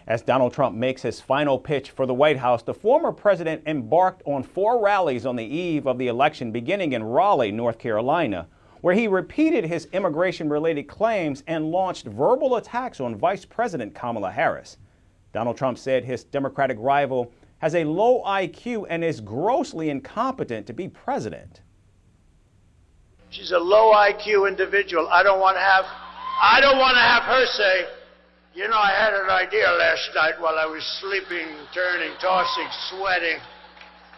As Donald Trump makes his final pitch for the White House, the former president embarked on 4 rallies on the eve of the election, beginning in Raleigh, North Carolina, where he repeated his immigration-related claims and launched verbal attacks on Vice President Kamala Harris. Donald Trump said his Democratic rival has a low IQ and is grossly incompetent to be president. She's a low IQ individual. I don't want to have her say, you know, I had an idea last night while I was sleeping, turning, tossing, sweating.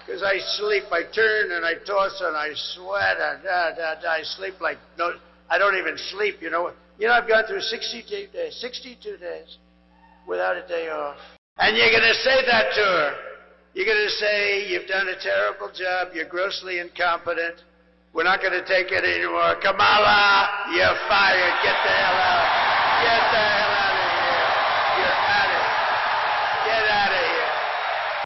Because I sleep, I turn and I toss and I sweat and I sleep like, no, I don't even sleep, you know. You know, I've gone through 62 days without a day off. And you're going to say that to her. You're going to say, you've done a terrible job, you're grossly incompetent, we're not going to take it anymore. Kamala, you're fired, get the hell out. Get the hell out of here. You're at it. Get out of here.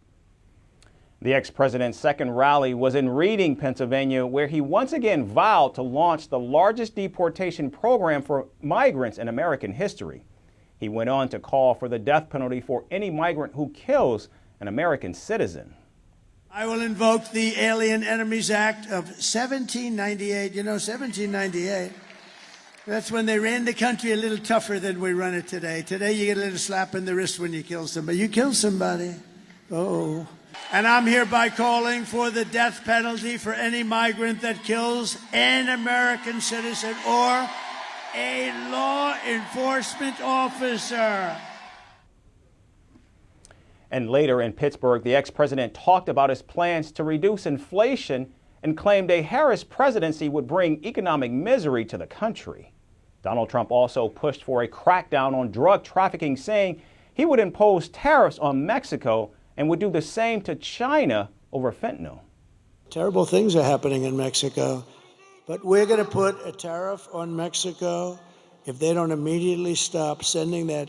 The ex-president's second rally was in Reading, Pennsylvania, where he once again vowed to launch the largest deportation program for migrants in American history. He went on to call for the death penalty for any migrant who kills an American citizen. I will invoke the Alien Enemies Act of 1798. You know, 1798. That's when they ran the country a little tougher than we run it today. Today you get a little slap in the wrist when you kill somebody. You kill somebody. Oh. And I'm hereby calling for the death penalty for any migrant that kills an American citizen or a law enforcement officer. And later in Pittsburgh, the ex-president talked about his plans to reduce inflation and claimed a Harris presidency would bring economic misery to the country. Donald Trump also pushed for a crackdown on drug trafficking, saying he would impose tariffs on Mexico and would do the same to China over fentanyl. Terrible things are happening in Mexico, but we're going to put a tariff on Mexico if they don't immediately stop sending that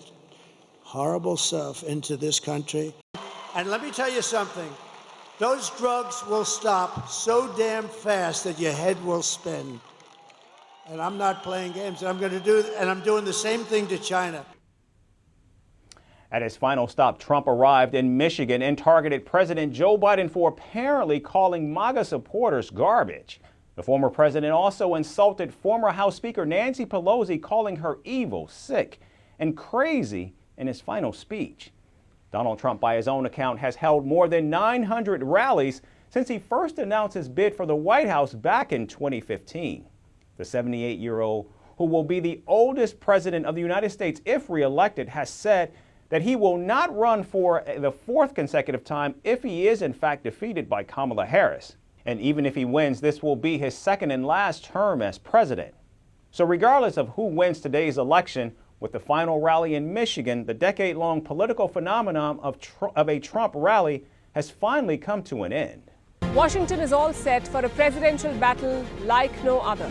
horrible stuff into this country. And let me tell you something. Those drugs will stop so damn fast that your head will spin. And I'm not playing games. I'm doing the same thing to China. At his final stop, Trump arrived in Michigan and targeted President Joe Biden for apparently calling MAGA supporters garbage. The former president also insulted former House Speaker Nancy Pelosi, calling her evil, sick, and crazy in his final speech. Donald Trump, by his own account, has held more than 900 rallies since he first announced his bid for the White House back in 2015. The 78-year-old, who will be the oldest president of the United States if reelected, has said that he will not run for the 4th consecutive time if he is in fact defeated by Kamala Harris. And even if he wins, this will be his second and last term as president. So regardless of who wins today's election, with the final rally in Michigan, the decade-long political phenomenon of a Trump rally has finally come to an end. Washington is all set for a presidential battle like no other.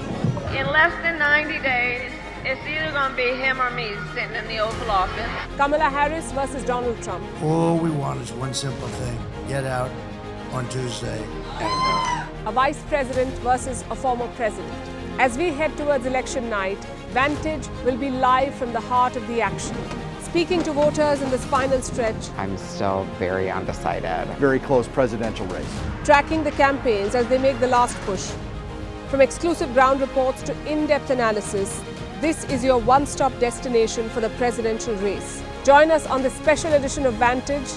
In less than 90 days, it's either going to be him or me sitting in the Oval Office. Kamala Harris versus Donald Trump. All we want is one simple thing. Get out on Tuesday. A vice president versus a former president. As we head towards election night, Vantage will be live from the heart of the action. Speaking to voters in this final stretch, I'm still very undecided. Very close presidential race. Tracking the campaigns as they make the last push. From exclusive ground reports to in-depth analysis, this is your one-stop destination for the presidential race. Join us on this special edition of Vantage,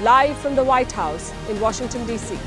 live from the White House in Washington, D.C.